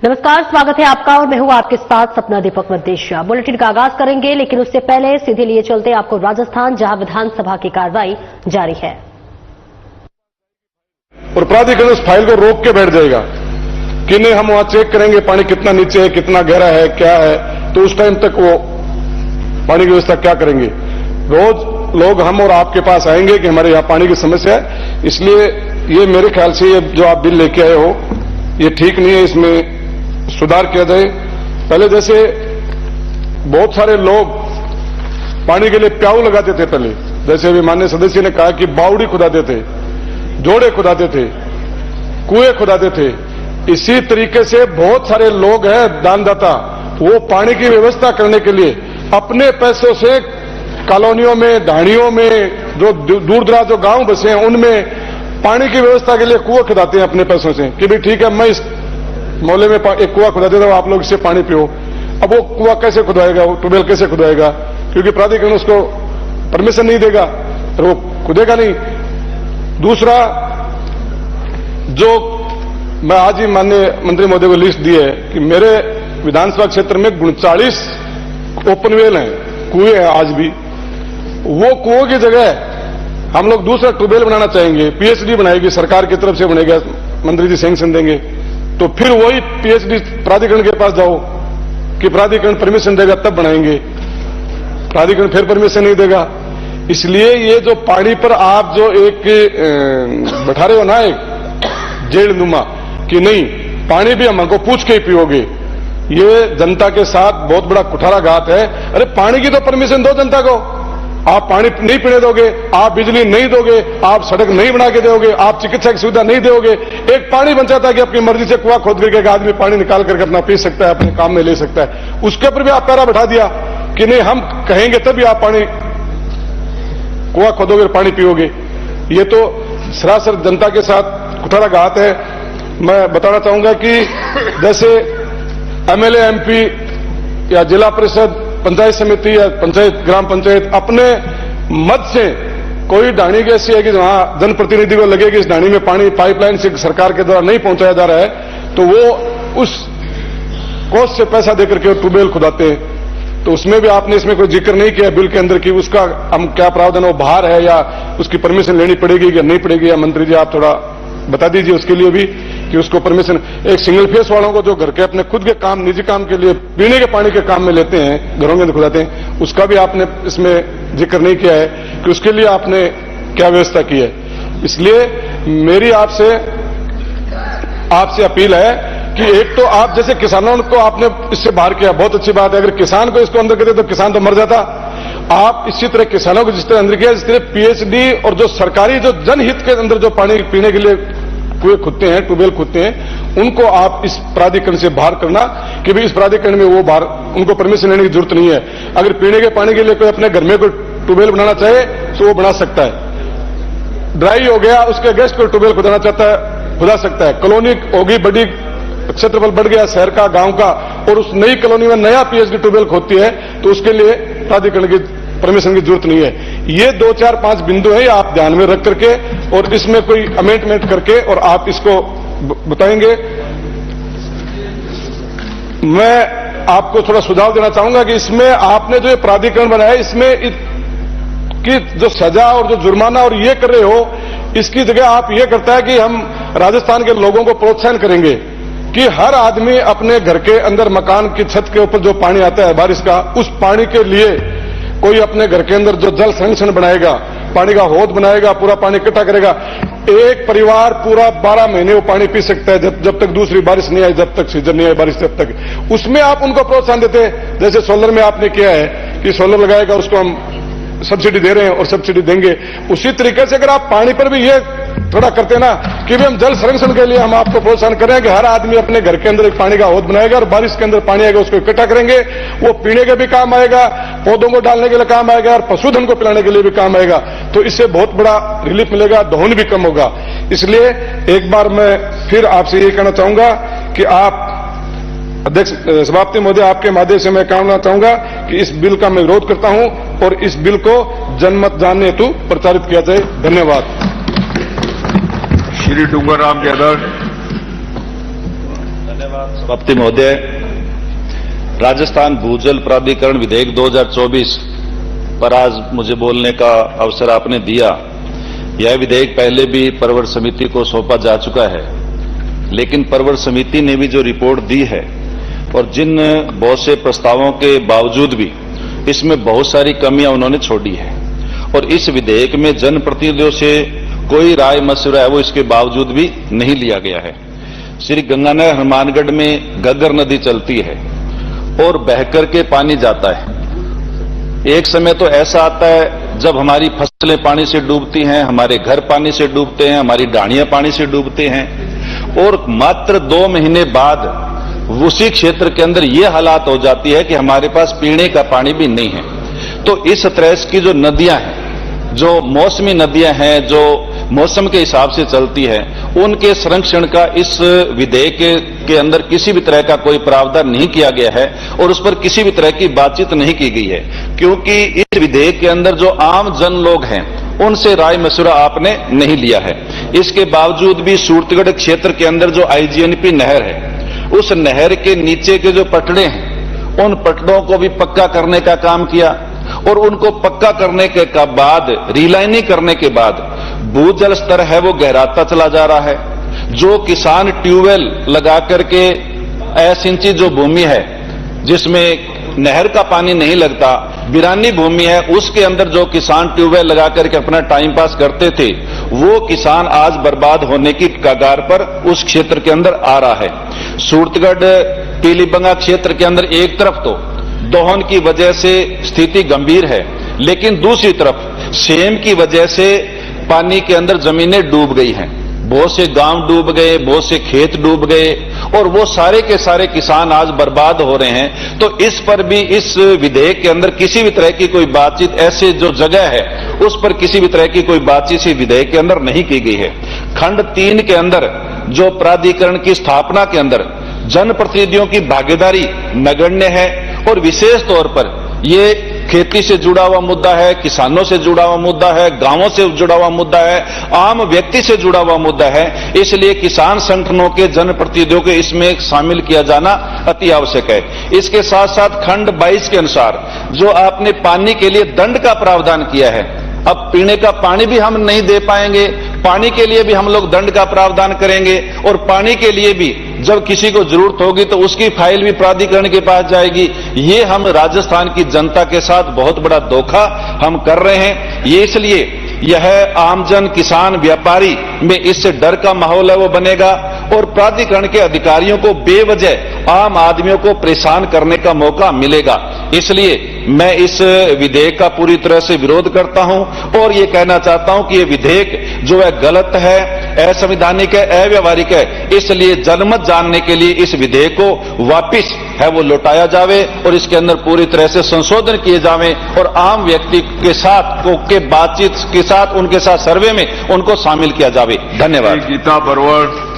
नमस्कार, स्वागत है आपका और मैं हूं आपके साथ सपना दीपक मद्देशिया। बुलेटिन का आगाज करेंगे, लेकिन उससे पहले सीधे लिए चलते आपको राजस्थान, जहां विधानसभा की कार्रवाई जारी है। और प्राधिकरण उस फाइल को रोक के बैठ जाएगा कि नहीं, हम वहां चेक करेंगे पानी कितना नीचे है, कितना गहरा है, क्या है। तो उस टाइम तक वो पानी की व्यवस्था क्या करेंगे। रोज लोग हम और आपके पास आएंगे कि हमारे यहां पानी की समस्या है। इसलिए ये मेरे ख्याल से ये जो आप बिल लेके आए हो ये ठीक नहीं है, इसमें सुधार किया जाए। पहले जैसे बहुत सारे लोग पानी के लिए प्याऊ लगाते थे, पहले जैसे अभी माननीय सदस्य ने कहा कि बावड़ी खुदाते थे, जोड़े खुदाते थे, कुएं खुदाते थे। इसी तरीके से बहुत सारे लोग हैं दानदाता, वो पानी की व्यवस्था करने के लिए अपने पैसों से कॉलोनियों में, ढाणियों में, जो दूर दराज जो गांव बसे हैं उनमें पानी की व्यवस्था के लिए कुआं खुदाते हैं अपने पैसों से कि भाई ठीक है, मैं इस मोहल्ले में एक कुआं खुदा देता हूं, आप लोग इससे पानी पियो। अब वो कुआं कैसे खुदवाएगा, वो ट्यूबवेल कैसे खुदवाएगा, क्योंकि प्राधिकरण उसको परमिशन नहीं देगा, तो वो खुदेगा नहीं। दूसरा, जो मैं आज ही माननीय मंत्री महोदय को लिस्ट दी है कि मेरे विधानसभा क्षेत्र में 39 ओपन वेल हैं, कुएं हैं आज भी। वो कुओं की जगह हम लोग दूसरा ट्यूबवेल बनाना चाहेंगे, पीएचडी बनाएगी सरकार की तरफ से बनेगा, मंत्री जी सैंक्शन देंगे। तो फिर वही पीएचडी प्राधिकरण के पास जाओ कि प्राधिकरण परमिशन देगा तब बनाएंगे, प्राधिकरण फिर परमिशन नहीं देगा। इसलिए ये जो पानी पर आप जो एक बैठा रहे हो ना, एक जेल नुमा कि नहीं पानी भी हमको पूछ के ही पियोगे, ये जनता के साथ बहुत बड़ा कुठाराघात है। अरे पानी की तो परमिशन दो जनता को, आप पानी नहीं पीने दोगे, आप बिजली नहीं दोगे, आप सड़क नहीं बना के दोगे, आप चिकित्सा की सुविधा नहीं दोगे। एक पानी बचाता है कि अपनी मर्जी से कुआं खोद करके एक आदमी पानी निकाल करके अपना पी सकता है, अपने काम में ले सकता है, उसके ऊपर भी आप पैरा बैठा दिया कि नहीं हम कहेंगे तभी आप पानी कुआं खोदोगे और पानी पियोगे। ये तो सरासर जनता के साथ कुठाराघात है। मैं बताना चाहूंगा कि जैसे एमएलए, एमपी या जिला परिषद, पंचायत समिति या पंचायत, ग्राम पंचायत अपने मद से कोई ढाणी ऐसी है कि जहां जनप्रतिनिधि को लगे कि इस ढाणी में पानी पाइपलाइन से सरकार के द्वारा नहीं पहुंचाया जा रहा है, तो वो उस कोष से पैसा देकर के ट्यूबवेल खुदाते हैं। तो उसमें भी आपने इसमें कोई जिक्र नहीं किया बिल के अंदर कि उसका हम क्या प्रावधान, वो बाहर है या उसकी परमिशन लेनी पड़ेगी या नहीं पड़ेगी। या मंत्री जी आप थोड़ा बता दीजिए उसके लिए भी कि उसको परमिशन। एक सिंगल फेस वालों को जो घर के अपने खुद के काम, निजी काम के लिए पीने के पानी के काम में लेते हैं, घरों के अंदर खुदाते हैं, उसका भी आपने इसमें जिक्र नहीं किया है कि उसके लिए आपने क्या व्यवस्था की है। इसलिए मेरी आपसे अपील है कि एक तो आप जैसे किसानों को आपने इससे बाहर किया, बहुत अच्छी बात है। अगर किसान को इसको अंदर करते तो किसान तो मर जाता। आप इसी तरह किसानों को जिस तरह अंदर किया, जिस तरह पीएचडी और जो सरकारी जो जनहित के अंदर जो पानी पीने के लिए कुएं खुदते हैं, ट्यूबवेल खुदते हैं, उनको आप इस प्राधिकरण से बाहर करना कि भाई इस प्राधिकरण में वो बाहर, उनको परमिशन लेने की जरूरत नहीं है। अगर पीने के पानी के लिए कोई अपने घर में कोई ट्यूबवेल बनाना चाहे तो वो बना सकता है। ड्राई हो गया, उसके अगेंस्ट कोई ट्यूबवेल खुदाना चाहता है, खुदा सकता है। कॉलोनी होगी, बड़ी क्षेत्रफल बढ़ गया शहर का, गांव का, और उस नई कॉलोनी में नया पीएचडी ट्यूबवेल खोदती है तो उसके लिए प्राधिकरण की परमिशन की जरूरत नहीं है। ये 2, 4, 5 बिंदु है, आप ध्यान में रख करके और इसमें कोई अमेंडमेंट करके और आप इसको बताएंगे। मैं आपको थोड़ा सुझाव देना चाहूंगा कि इसमें आपने जो प्राधिकरण बनाया, इसमें की जो सजा और जो जुर्माना और ये कर रहे हो, इसकी जगह आप ये करता है कि हम राजस्थान के लोगों को प्रोत्साहन करेंगे कि हर आदमी अपने घर के अंदर, मकान की छत के ऊपर जो पानी आता है बारिश का, उस पानी के लिए कोई अपने घर के अंदर जो जल संरक्षण बनाएगा, पानी का हौद बनाएगा, पूरा पानी इकट्ठा करेगा। एक परिवार पूरा 12 महीने वो पानी पी सकता है, जब तक दूसरी बारिश नहीं आई, जब तक सीजन नहीं आई बारिश, तब तक। उसमें आप उनको प्रोत्साहन देते हैं, जैसे सोलर में आपने किया है कि सोलर लगाएगा, उसको हम सब्सिडी दे रहे हैं और सब्सिडी देंगे। उसी तरीके से अगर आप पानी पर भी ये थोड़ा करते ना कि भी हम जल संरक्षण के लिए हम आपको प्रोत्साहन करें कि हर आदमी अपने घर के अंदर एक पानी का हौद बनाएगा और बारिश के अंदर पानी आएगा उसको इकट्ठा करेंगे, वो पीने के भी काम आएगा, पौधों को डालने के लिए काम आएगा और पशुधन को पिलाने के लिए भी काम आएगा। तो इससे बहुत बड़ा रिलीफ मिलेगा, दोहन भी कम होगा। इसलिए एक बार मैं फिर आपसे ये कहना चाहूंगा कि आप अध्यक्ष सभापति महोदय, आपके माध्यम से मैं कहना चाहूंगा कि इस बिल का मैं विरोध करता हूं और इस बिल को जनमत जानने हेतु प्रचारित किया जाए। धन्यवाद। श्री डूंगरराम यादव। धन्यवाद सभापति महोदय। राजस्थान भूजल प्राधिकरण विधेयक 2024 पर आज मुझे बोलने का अवसर आपने दिया। यह विधेयक पहले भी परवर समिति को सौंपा जा चुका है, लेकिन परवर समिति ने भी जो रिपोर्ट दी है और जिन बहुत से प्रस्तावों के बावजूद भी इसमें बहुत सारी कमियां उन्होंने छोड़ी है और इस विधेयक में जनप्रतिनिधियों से कोई राय मशवरा है वो इसके बावजूद भी नहीं लिया गया है। श्री गंगानगर हनुमानगढ़ में घग्गर नदी चलती है और बहकर के पानी जाता है। एक समय तो ऐसा आता है जब हमारी फसलें पानी से डूबती हैं, हमारे घर पानी से डूबते हैं, हमारी ढाणियां पानी से डूबते हैं और मात्र 2 महीने बाद उसी क्षेत्र के अंदर ये हालात हो जाती है कि हमारे पास पीने का पानी भी नहीं है। तो इस तरह की जो नदियां हैं, जो मौसमी नदियां हैं, जो मौसम के हिसाब से चलती है, उनके संरक्षण का इस विधेयक के अंदर किसी भी तरह का कोई प्रावधान नहीं किया गया है और उस पर किसी भी तरह की बातचीत नहीं की गई है, क्योंकि इस विधेयक के अंदर जो आम जन लोग हैं उनसे राय मशवरा आपने नहीं लिया है। इसके बावजूद भी सूरतगढ़ क्षेत्र के अंदर जो आईजीएनपी नहर है, उस नहर के नीचे के जो पटड़े हैं उन पटड़ों को भी पक्का करने का काम किया और उनको पक्का करने के बाद, रिलाइनिंग करने के बाद भूजल स्तर है वो गहराता चला जा रहा है। जो किसान ट्यूबवेल लगा करके 1 इंची जो भूमि है जिसमें नहर का पानी नहीं लगता, बिरानी भूमि है, उसके अंदर जो किसान ट्यूबवेल लगा करके अपना टाइम पास करते थे, वो किसान आज बर्बाद होने की कगार पर उस क्षेत्र के अंदर आ रहा है। सूरतगढ़ पीलीबंगा क्षेत्र के अंदर एक तरफ तो दोहन की वजह से स्थिति गंभीर है, लेकिन दूसरी तरफ सेम की वजह से पानी के अंदर जमीनें डूब गई हैं। बहुत से गांव डूब गए, बहुत से खेत डूब गए और वो सारे के सारे किसान आज बर्बाद हो रहे हैं। तो इस पर भी इस विधेयक के अंदर किसी भी तरह की कोई बातचीत, ऐसे जो जगह है उस पर किसी भी तरह की कोई बातचीत इस विधेयक के अंदर नहीं की गई है। खंड 3 के अंदर जो प्राधिकरण की स्थापना के अंदर जनप्रतिनिधियों की भागीदारी नगण्य है और विशेष तौर पर ये खेती से जुड़ा हुआ मुद्दा है, किसानों से जुड़ा हुआ मुद्दा है, गांवों से जुड़ा हुआ मुद्दा है, आम व्यक्ति से जुड़ा हुआ मुद्दा है। इसलिए किसान संगठनों के जनप्रतिनिधियों को इसमें शामिल किया जाना अति आवश्यक है। इसके साथ साथ खंड 22 के अनुसार जो आपने पानी के लिए दंड का प्रावधान किया है, अब पीने का पानी भी हम नहीं दे पाएंगे, पानी के लिए भी हम लोग दंड का प्रावधान करेंगे और पानी के लिए भी जब किसी को जरूरत होगी तो उसकी फाइल भी प्राधिकरण के पास जाएगी। ये हम राजस्थान की जनता के साथ बहुत बड़ा धोखा हम कर रहे हैं। ये इसलिए यह आमजन, किसान, व्यापारी में इससे डर का माहौल है वो बनेगा और प्राधिकरण के अधिकारियों को बेवजह आम आदमियों को परेशान करने का मौका मिलेगा। इसलिए मैं इस विधेयक का पूरी तरह से विरोध करता हूं और ये कहना चाहता हूं कि ये विधेयक जो है गलत है, असंवैधानिक है, अव्यावहारिक है। इसलिए जनमत जानने के लिए इस विधेयक को वापिस है वो लौटाया जावे और इसके अंदर पूरी तरह से संशोधन किए जावे और आम व्यक्ति के साथ के बातचीत के साथ उनके साथ सर्वे में उनको शामिल किया जावे। धन्यवाद। गीता परवर।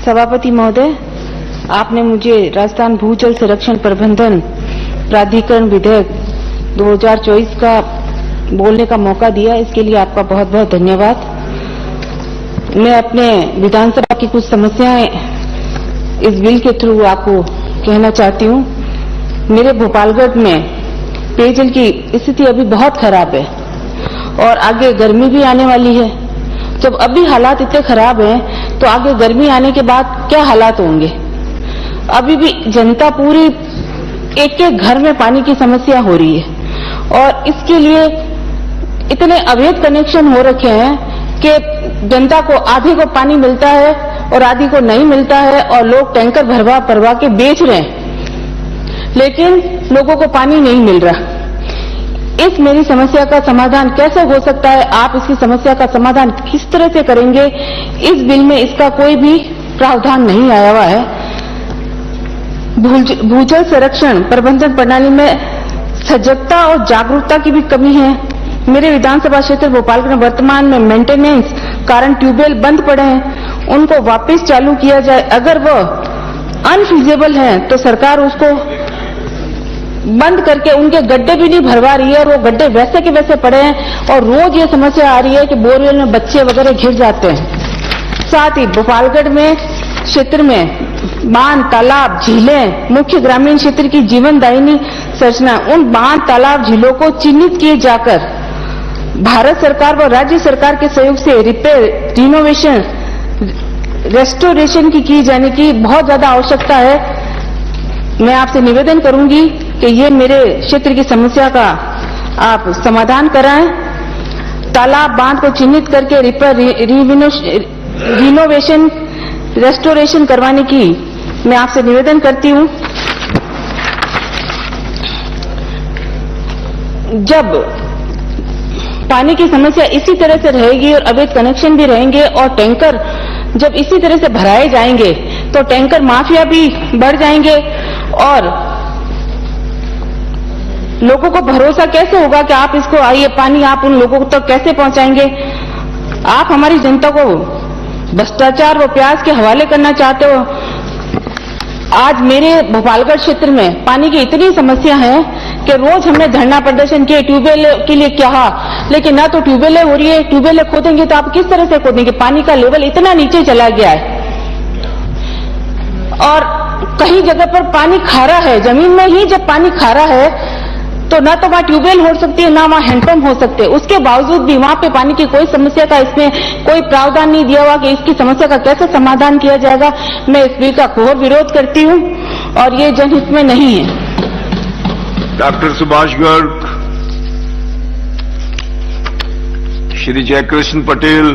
सभापति महोदय, आपने मुझे राजस्थान भूजल संरक्षण प्रबंधन प्राधिकरण विधेयक 2024 का बोलने का मौका दिया, इसके लिए आपका बहुत बहुत धन्यवाद। मैं अपने विधानसभा की कुछ समस्याएं इस बिल के थ्रू आपको कहना चाहती हूं। मेरे भोपालगढ़ में पेयजल की स्थिति अभी बहुत खराब है और आगे गर्मी भी आने वाली है। जब अभी हालात इतने खराब हैं तो आगे गर्मी आने के बाद क्या हालात होंगे। अभी भी जनता पूरी एक एक घर में पानी की समस्या हो रही है और इसके लिए इतने अवैध कनेक्शन हो रखे हैं कि जनता को आधे को पानी मिलता है और आधी को नहीं मिलता है और लोग टैंकर भरवा के बेच रहे हैं, लेकिन लोगों को पानी नहीं मिल रहा। इस मेरी समस्या का समाधान कैसे हो सकता है, आप इसकी समस्या का समाधान किस तरह से करेंगे, इस बिल में इसका कोई भी प्रावधान नहीं आया हुआ है। भूजल संरक्षण प्रबंधन प्रणाली में सजगता और जागरूकता की भी कमी है। मेरे विधानसभा क्षेत्र भोपालगढ़ में वर्तमान में मेंटेनेंस कारण ट्यूबवेल बंद पड़े हैं, उनको वापस चालू किया जाए। अगर वह अनफीजेबल है तो सरकार उसको बंद करके उनके गड्ढे भी नहीं भरवा रही है और वो गड्ढे वैसे के वैसे पड़े हैं और रोज ये समस्या आ रही है कि बोरवेल में बच्चे वगैरह घिर जाते हैं। साथ ही गोपालगढ़ में क्षेत्र में बांध, तालाब, झीलें मुख्य ग्रामीण क्षेत्र की जीवनदायिनी संरचना, उन बांध, तालाब, झीलों को चिन्हित किए जाकर भारत सरकार व राज्य सरकार के सहयोग से रिपेयर, रिनोवेशन, रेस्टोरेशन की जाने की बहुत ज्यादा आवश्यकता है। मैं आपसे निवेदन करूंगी कि ये मेरे क्षेत्र की समस्या का आप समाधान कराएं। तालाब, बांध को चिन्हित करके रिपेयर, रिनोवेशन, रेस्टोरेशन करवाने की मैं आपसे निवेदन करती हूं। जब पानी की समस्या इसी तरह से रहेगी और अवैध कनेक्शन भी रहेंगे और टैंकर जब इसी तरह से भराए जाएंगे तो टैंकर माफिया भी बढ़ जाएंगे और लोगों को भरोसा कैसे होगा कि आप इसको आइए पानी आप उन लोगों तक कैसे पहुंचाएंगे। आप हमारी जनता को भ्रष्टाचार व प्याज के हवाले करना चाहते हो। आज मेरे भोपालगढ़ क्षेत्र में पानी की इतनी समस्या है कि रोज हमने धरना प्रदर्शन किए, ट्यूबवेल के लिए कहा, लेकिन ना तो ट्यूबवेलें हो रही है। ट्यूबवेलें खोदेंगे तो आप किस तरह से खोदेंगे? पानी का लेवल इतना नीचे चला गया है और कई जगह पर पानी खारा है। जमीन में ही जब पानी खारा है तो ना तो वहां ट्यूबवेल हो सकती है, ना वहां हैंडपंप हो सकते हैं। उसके बावजूद भी वहां पे पानी की कोई समस्या का इसमें कोई प्रावधान नहीं दिया हुआ कि इसकी समस्या का कैसे समाधान किया जाएगा। मैं इस बिल का घोर विरोध करती हूं और ये जनहित में नहीं है। डॉक्टर सुभाष गर्ग, श्री जयकृष्ण पटेल,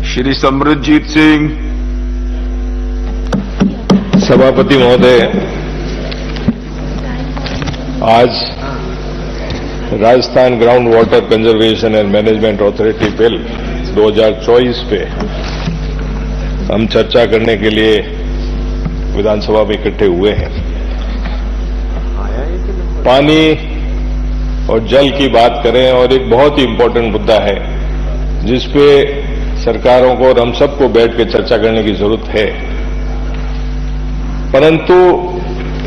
श्री समृद्धजीत सिंह। सभापति महोदय, आज Rajasthan ground water conservation and management authority bill 2024 पे हम चर्चा करने के लिए विधानसभा में इकट्ठे हुए हैं। पानी और जल की बात करें और एक बहुत ही इम्पोर्टेंट मुद्दा है जिसपे सरकारों को और हम सबको बैठ के चर्चा करने की जरूरत है, परंतु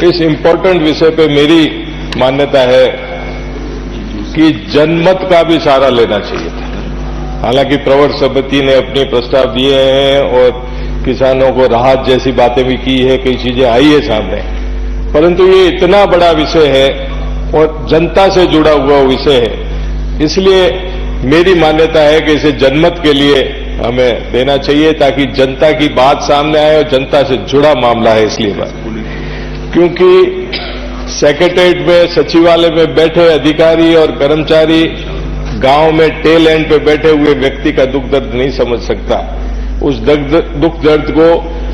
इस इम्पोर्टेंट विषय पे मेरी मान्यता है कि जनमत का भी सहारा लेना चाहिए था। हालांकि प्रवर समिति ने अपने प्रस्ताव दिए हैं और किसानों को राहत जैसी बातें भी की है, कई चीजें आई है सामने, परंतु ये इतना बड़ा विषय है और जनता से जुड़ा हुआ विषय है, इसलिए मेरी मान्यता है कि इसे जनमत के लिए हमें देना चाहिए ताकि जनता की बात सामने आए और जनता से जुड़ा मामला है। इसलिए बात, क्योंकि सेक्रेटेरिएट में, सचिवालय में बैठे अधिकारी और कर्मचारी गांव में टेल एंड पे बैठे हुए व्यक्ति का दुख दर्द नहीं समझ सकता। उस दुख दर्द को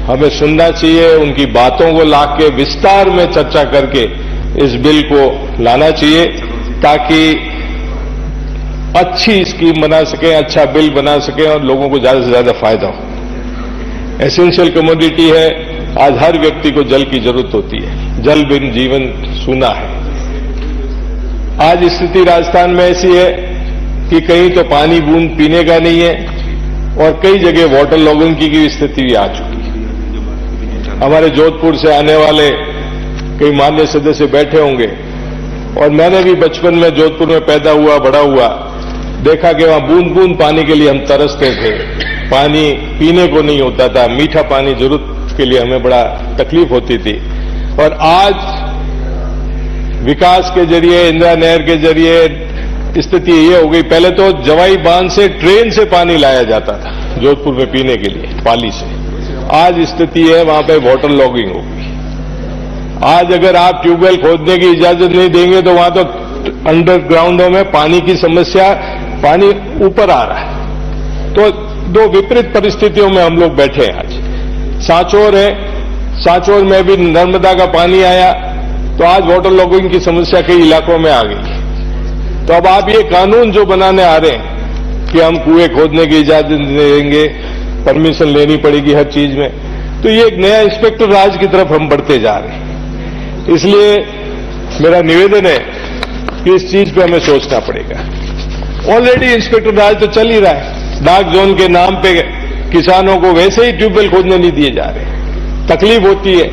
हमें सुनना चाहिए, उनकी बातों को लाके विस्तार में चर्चा करके इस बिल को लाना चाहिए ताकि अच्छी स्कीम बना सकें, अच्छा बिल बना सकें और लोगों को ज्यादा से ज्यादा फायदा हो। एसेंशियल कमोडिटी है, आज हर व्यक्ति को जल की जरूरत होती है, जल बिन जीवन सूना है। आज स्थिति राजस्थान में ऐसी है कि कहीं तो पानी बूंद पीने का नहीं है और कई जगह वाटर लॉगिंग की स्थिति भी आ चुकी है। हमारे जोधपुर से आने वाले कई मान्य सदस्य बैठे होंगे और मैंने भी बचपन में जोधपुर में पैदा हुआ, बड़ा हुआ, देखा कि वहां बूंद बूंद पानी के लिए हम तरसते थे, पानी पीने को नहीं होता था, मीठा पानी जरूरत के लिए हमें बड़ा तकलीफ होती थी। और आज विकास के जरिए, इंदिरा नहर के जरिए स्थिति ये हो गई, पहले तो जवाई बांध से ट्रेन से पानी लाया जाता था जोधपुर में पीने के लिए, पाली से। आज स्थिति है वहां पे वाटर लॉगिंग होगी। आज अगर आप ट्यूबवेल खोदने की इजाजत नहीं देंगे तो वहां तो अंडरग्राउंडों में पानी की समस्या, पानी ऊपर आ रहा है। तो दो विपरीत परिस्थितियों में हम लोग बैठे हैं। आज सांचौर है, सांचौर में भी नर्मदा का पानी आया तो आज वाटर लॉगिंग की समस्या कई इलाकों में आ गई। तो अब आप ये कानून जो बनाने आ रहे हैं कि हम कुएं खोदने की इजाजत देंगे, परमिशन लेनी पड़ेगी हर चीज में, तो ये एक नया इंस्पेक्टर राज की तरफ हम बढ़ते जा रहे हैं। इसलिए मेरा निवेदन है कि इस चीज पे हमें सोचना पड़ेगा। ऑलरेडी इंस्पेक्टर राज तो चल ही रहा है, डार्क जोन के नाम पे किसानों को वैसे ही ट्यूबवेल खोदने नहीं दिए जा रहे, तकलीफ होती है।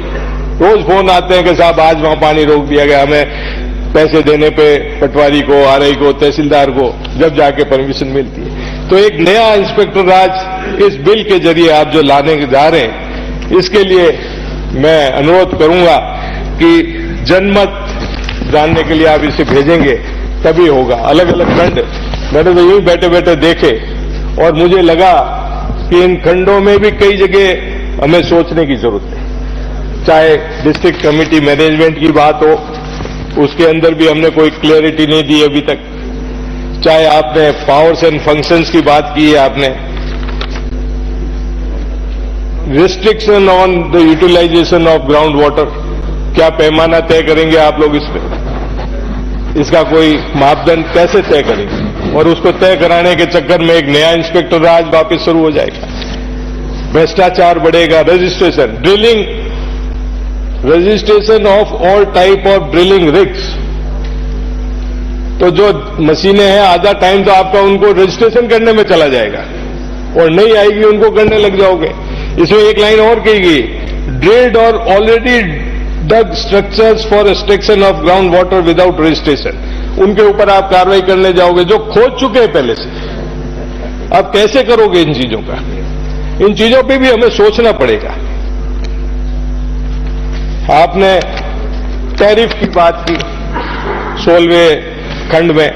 रोज फोन आते हैं कि साहब आज वहां पानी रोक दिया गया, हमें पैसे देने पे पटवारी को, आरआई को, तहसीलदार को जब जाके परमिशन मिलती है। तो एक नया इंस्पेक्टर राज इस बिल के जरिए आप जो लाने जा रहे हैं, इसके लिए मैं अनुरोध करूंगा कि जनमत जानने के लिए आप इसे भेजेंगे तभी होगा। अलग अलग खंड मैंने तो यूं बैठे बैठे देखे और मुझे लगा कि इन खंडों में भी कई जगह हमें सोचने की जरूरत है। चाहे डिस्ट्रिक्ट कमेटी मैनेजमेंट की बात हो, उसके अंदर भी हमने कोई क्लियरिटी नहीं दी अभी तक। चाहे आपने पावर्स एंड फंक्शंस की बात की है, आपने restriction on the utilisation of ground water, क्या पैमाना तय करेंगे आप लोग इस पे? इसका कोई मापदंड कैसे तय करेंगे? और उसको तय कराने के चक्कर में एक नया इंस्पेक्टर राज वापस शुरू हो जाएगा, भ्रष्टाचार बढ़ेगा। Registration, drilling, registration of all type of drilling rigs, तो जो मशीनें हैं आधा टाइम तो आपका उनको रजिस्ट्रेशन करने में चला जाएगा और नहीं आएगी उनको करने लग जाओगे। इसमें एक लाइन और कही गई, ड्रिल्ड और already dug structures for extraction of ground water without registration, उनके ऊपर आप कार्रवाई करने जाओगे जो खोद चुके हैं पहले से। अब कैसे करोगे इन चीजों का? इन चीजों पे भी हमें सोचना पड़ेगा। आपने टैरिफ की बात की 16वें खंड में,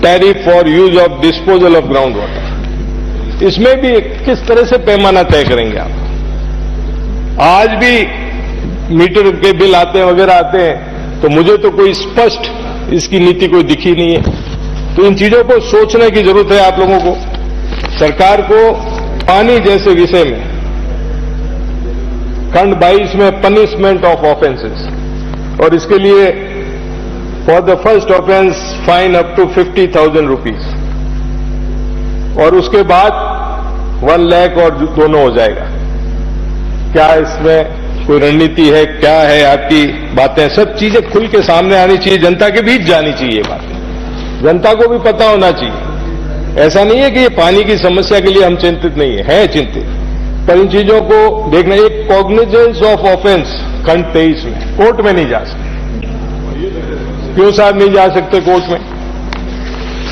tariff for use of disposal of ground water, इसमें भी किस तरह से पैमाना तय करेंगे आप? आज भी मीटर के बिल आते हैं वगैरह आते हैं, तो मुझे तो कोई स्पष्ट इसकी नीति कोई दिखी नहीं है। तो इन चीजों को सोचने की जरूरत है आप लोगों को। सरकार को पानी जैसे विषय में खंड 22 में पनिशमेंट ऑफ ऑफेंसेस, और इसके लिए for the first offence fine up to 50,000 rupees, और उसके बाद 1 लाख और दोनों हो जाएगा। क्या इसमें कोई रणनीति है? क्या है आपकी बातें? सब चीजें खुल के सामने आनी चाहिए, जनता के बीच जानी चाहिए बातें, जनता को भी पता होना चाहिए। ऐसा नहीं है कि ये पानी की समस्या के लिए हम चिंतित नहीं है चिंतित, पर इन चीजों को देखना। एक कॉग्निजेंस ऑफ ऑफेंस खंड 23 में, कोर्ट में नहीं जा सकते। क्यों साहब नहीं जा सकते कोर्ट में?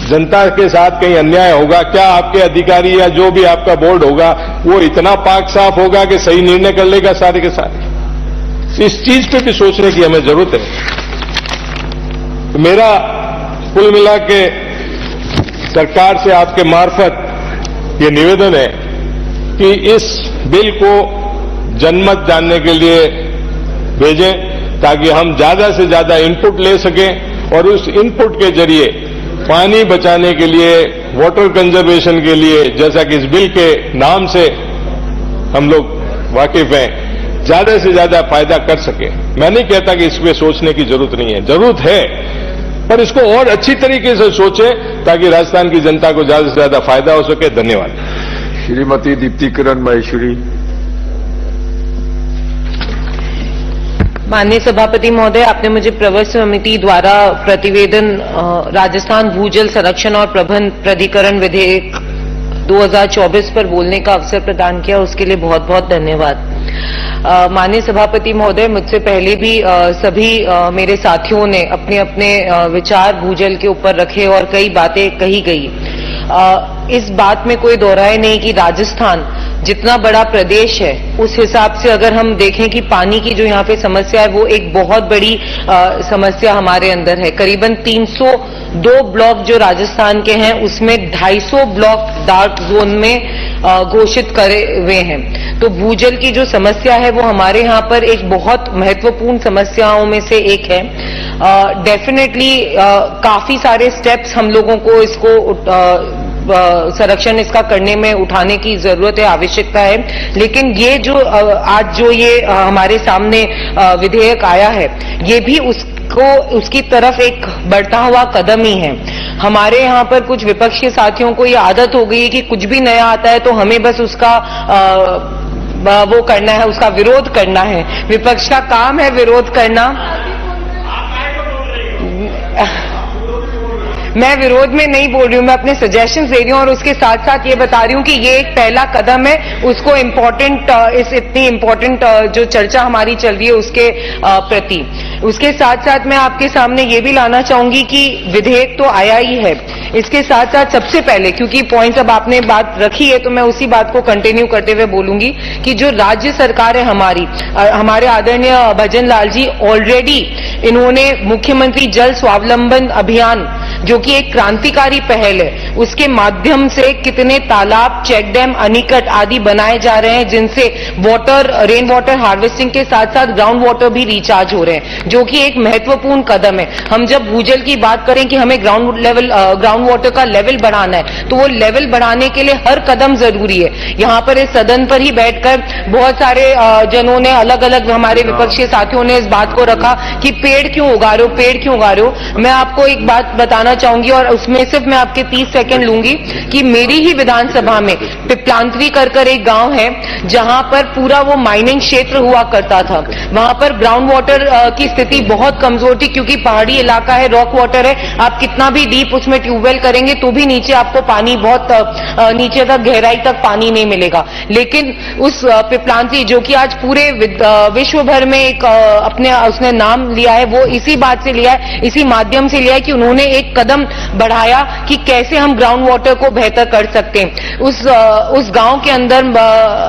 जनता के साथ कहीं अन्याय होगा, क्या आपके अधिकारी या जो भी आपका बोर्ड होगा वो इतना पाक साफ होगा कि सही निर्णय कर लेगा सारे के सारे? इस चीज पे भी सोचने की हमें जरूरत है। मेरा कुल मिला के सरकार से आपके मार्फत ये निवेदन है कि इस बिल को जनमत जानने के लिए भेजें, ताकि हम ज्यादा से ज्यादा इनपुट ले सकें और उस इनपुट के जरिए पानी बचाने के लिए, वाटर कंजर्वेशन के लिए, जैसा कि इस बिल के नाम से हम लोग वाकिफ हैं, ज्यादा से ज्यादा फायदा कर सके। मैं नहीं कहता कि इसमें सोचने की जरूरत नहीं है, जरूरत है, पर इसको और अच्छी तरीके से सोचें ताकि राजस्थान की जनता को ज्यादा से ज्यादा फायदा हो सके। धन्यवाद। श्रीमती दीप्ति किरण माहेश्वरी। माननीय सभापति महोदय, आपने मुझे प्रवर समिति द्वारा प्रतिवेदन राजस्थान भूजल संरक्षण और प्रबंध प्राधिकरण विधेयक 2024 पर बोलने का अवसर प्रदान किया, उसके लिए बहुत बहुत धन्यवाद। माननीय सभापति महोदय, मुझसे पहले भी सभी मेरे साथियों ने अपने अपने विचार भूजल के ऊपर रखे और कई बातें कही गई। इस बात में कोई दोहराए नहीं कि राजस्थान जितना बड़ा प्रदेश है उस हिसाब से अगर हम देखें कि पानी की जो यहाँ पे समस्या है वो एक बहुत बड़ी समस्या हमारे अंदर है। करीबन 302 ब्लॉक जो राजस्थान के हैं उसमें 250 ब्लॉक डार्क जोन में घोषित करे हुए हैं। तो भूजल की जो समस्या है वो हमारे यहाँ पर एक बहुत महत्वपूर्ण समस्याओं में से एक है। डेफिनेटली काफी सारे स्टेप्स हम लोगों को इसको संरक्षण इसका करने में उठाने की जरूरत है, आवश्यकता है। लेकिन ये जो आज जो ये हमारे सामने विधेयक आया है, ये भी उसकी तरफ एक बढ़ता हुआ कदम ही है। हमारे यहाँ पर कुछ विपक्ष के साथियों को ये आदत हो गई है कि कुछ भी नया आता है तो हमें बस उसका वो करना है, उसका विरोध करना है। विपक्ष का काम है विरोध करना। मैं विरोध में नहीं बोल रही हूँ, मैं अपने सजेशंस दे रही हूँ और उसके साथ साथ ये बता रही हूँ कि ये एक पहला कदम है, उसको इस इतनी इम्पोर्टेंट जो चर्चा हमारी चल रही है उसके प्रति। उसके साथ साथ मैं आपके सामने ये भी लाना चाहूंगी कि विधेयक तो आया ही है, इसके साथ साथ सबसे पहले, क्योंकि पॉइंट्स अब आपने बात रखी है तो मैं उसी बात को कंटिन्यू करते हुए बोलूंगी कि जो राज्य सरकार है हमारे आदरणीय भजन लाल जी, ऑलरेडी इन्होंने मुख्यमंत्री जल स्वावलंबन अभियान जो कि एक क्रांतिकारी पहल है, उसके माध्यम से कितने तालाब, चेक डैम, अनीकट आदि बनाए जा रहे हैं, जिनसे रेन वाटर हार्वेस्टिंग के साथ साथ ग्राउंड वाटर भी रिचार्ज हो रहे हैं, जो कि एक महत्वपूर्ण कदम है। हम जब भूजल की बात करें कि हमें ग्राउंड वाटर का लेवल बढ़ाना है, तो वो लेवल बढ़ाने के लिए हर कदम जरूरी है। यहाँ पर इस सदन पर ही बैठकर बहुत सारे जनों ने, अलग अलग हमारे विपक्षी साथियों ने इस बात को रखा कि पेड़ क्यों उगा रहे हो, पेड़ क्यों उगा रहे हो। मैं आपको एक बात बताना चाहूंगी और उसमें सिर्फ मैं आपके 30 सेकंड लूंगी कि मेरी ही विधानसभा में पिपलांतरी कर एक गांव है जहां पर पूरा वो माइनिंग क्षेत्र हुआ करता था। वहां पर ग्राउंड वाटर की स्थिति बहुत कमजोर थी, क्योंकि पहाड़ी इलाका है, रॉक वाटर है, आप कितना भी डीप उसमें ट्यूबवेल करेंगे तो भी नीचे आपको पानी बहुत नीचे तक, गहराई तक पानी नहीं मिलेगा। लेकिन उस पिपलांतरी जो कि आज पूरे विश्व भर में एक उसने नाम लिया है, वो इसी बात से लिया है, इसी माध्यम से लिया है कि उन्होंने एक कदम बढ़ाया कि कैसे हम ग्राउंड वाटर को बेहतर कर सकते हैं। उस गांव के अंदर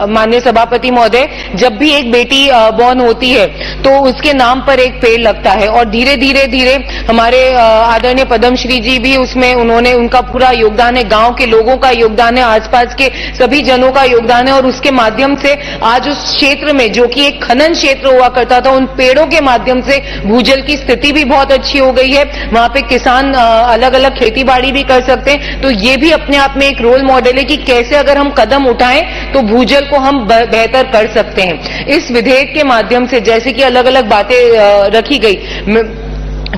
माननीय सभापति महोदय, जब भी एक बेटी बॉर्न होती है तो उसके नाम पर एक पेड़ लगता है और धीरे धीरे हमारे आदरणीय पद्मश्री जी भी उसमें उनका पूरा योगदान है, गांव के लोगों का योगदान है, आसपास के सभी जनों का योगदान है और उसके माध्यम से आज उस क्षेत्र में जो कि एक खनन क्षेत्र हुआ करता था, उन पेड़ों के माध्यम से भूजल की स्थिति भी बहुत अच्छी हो गई है। वहां पे किसान अलग अलग खेती बाड़ी भी कर सकते हैं। तो ये भी अपने आप में एक रोल मॉडल है कि कैसे अगर हम कदम उठाएं तो भूजल को हम बेहतर कर सकते हैं। इस विधेयक के माध्यम से जैसे कि अलग अलग बातें रखी गई,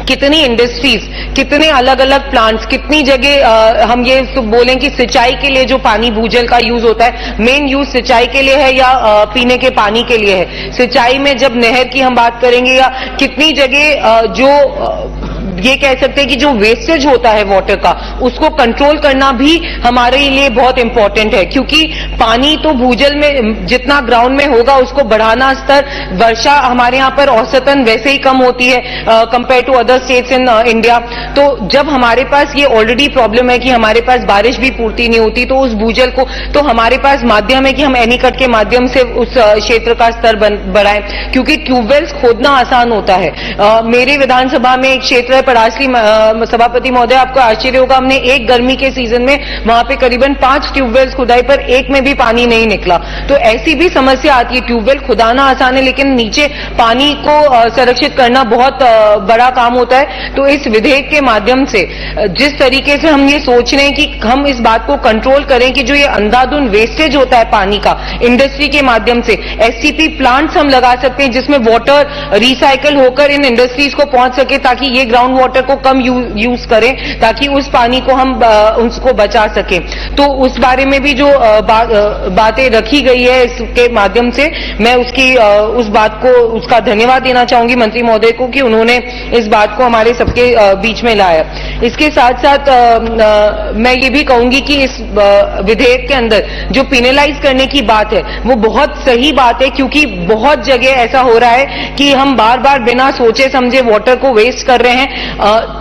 कितनी इंडस्ट्रीज, कितने अलग अलग प्लांट्स, कितनी जगह हम ये बोलें कि सिंचाई के लिए जो पानी भूजल का यूज होता है, मेन यूज सिंचाई के लिए है या पीने के पानी के लिए है। सिंचाई में जब नहर की हम बात करेंगे, या कितनी जगह जो ये कह सकते हैं कि जो वेस्टेज होता है वाटर का, उसको कंट्रोल करना भी हमारे लिए बहुत इंपॉर्टेंट है, क्योंकि पानी तो भूजल में जितना ग्राउंड में होगा उसको बढ़ाना स्तर, वर्षा हमारे यहाँ पर औसतन वैसे ही कम होती है compare to other states in India. तो जब हमारे पास ये ऑलरेडी प्रॉब्लम है कि हमारे पास बारिश भी पूर्ति नहीं होती, तो उस भूजल को, तो हमारे पास माध्यम है कि हम एनीकट के माध्यम से उस क्षेत्र का स्तर बढ़ाएं, क्योंकि ट्यूबवेल्स खोदना आसान होता है। मेरे विधानसभा में एक क्षेत्र है परासली, सभापति महोदय आपको आश्चर्य होगा, हमने एक गर्मी के सीजन में वहां पे करीबन 5 ट्यूबवेल्स खुदाई पर एक में भी पानी नहीं निकला। तो ऐसी भी समस्या आती है। ट्यूबवेल खुदाना आसान है, लेकिन नीचे पानी को संरक्षित करना बहुत बड़ा काम होता है। तो इस विधेयक के माध्यम से जिस तरीके से हम ये सोच रहे हैं कि हम इस बात को कंट्रोल करें कि जो ये अंधाधुंध वेस्टेज होता है पानी का, इंडस्ट्री के माध्यम से एससीपी प्लांट्स हम लगा सकते हैं जिसमें वाटर रिसाइकल होकर इन इंडस्ट्रीज को पहुंच सके, ताकि ये ग्राउंड वाटर को कम यूज करें, ताकि उस पानी को हम उसको बचा सके। तो उस बारे में भी जो बातें रखी गई है इसके माध्यम से मैं उस बात को, उसका धन्यवाद देना चाहूंगी मंत्री महोदय को कि उन्होंने इस बात को हमारे सबके बीच में लाया। इसके साथ साथ मैं ये भी कहूंगी कि इस विधेयक के अंदर जो पिनलाइज करने की बात है वो बहुत सही बात है, क्योंकि बहुत जगह ऐसा हो रहा है कि हम बार बार बिना सोचे समझे वाटर को वेस्ट कर रहे हैं।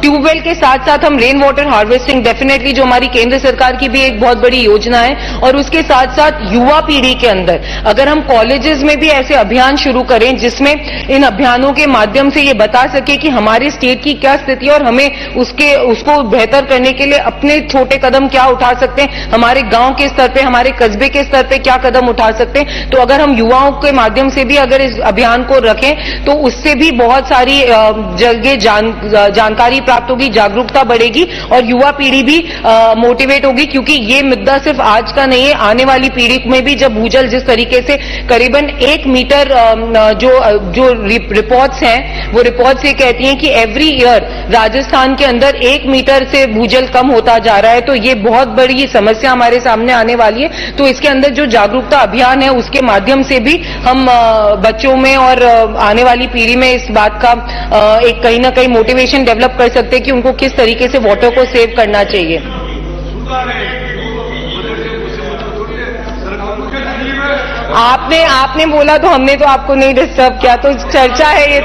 ट्यूबवेल के साथ साथ हम रेन वाटर हार्वेस्टिंग, डेफिनेटली जो हमारी केंद्र सरकार की भी एक बहुत बड़ी योजना है, और उसके साथ साथ युवा पीढ़ी के अंदर अगर हम कॉलेजेस में भी ऐसे अभियान शुरू करें जिसमें इन अभियानों के माध्यम से ये बता सके कि हमारे स्टेट की क्या स्थिति है और हमें उसको बेहतर करने के लिए अपने छोटे कदम क्या उठा सकते हैं, हमारे गांव के स्तर पे, हमारे कस्बे के स्तर पे क्या कदम उठा सकते हैं। तो अगर हम युवाओं के माध्यम से भी अगर इस अभियान को रखें तो उससे भी बहुत सारी जगह जानकारी प्राप्त होगी, जागरूकता बढ़ेगी और युवा पीढ़ी भी मोटिवेट होगी, क्योंकि ये मुद्दा सिर्फ आज का नहीं है, आने वाली पीढ़ी में भी जब भूजल जिस तरीके से करीबन 1 मीटर जो रिपोर्ट्स हैं वो रिपोर्ट्स ये कहती हैं कि एवरी ईयर राजस्थान के अंदर 1 मीटर से भूजल कम होता जा रहा है, तो ये बहुत बड़ी समस्या हमारे सामने आने वाली है। तो इसके अंदर जो जागरूकता अभियान है उसके माध्यम से भी हम बच्चों में और आने वाली पीढ़ी में इस बात का एक कहीं ना कहीं मोटिवेशन डेवलप कर सकते हैं कि उनको किस तरीके से वाटर को सेव करना चाहिए। आपने बोला तो हमने तो आपको नहीं डिस्टर्ब किया, तो चर्चा है ये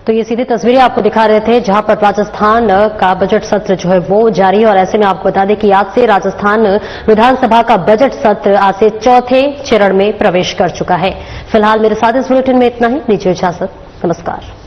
तो ये सीधी तस्वीरें आपको दिखा रहे थे जहां पर राजस्थान का बजट सत्र जो है वो जारी है। और ऐसे में आपको बता दें कि आज से राजस्थान विधानसभा का बजट सत्र आज से चौथे चरण में प्रवेश कर चुका है। फिलहाल मेरे साथ इस बुलेटिन में इतना ही। लीजिए इजाजत, नमस्कार।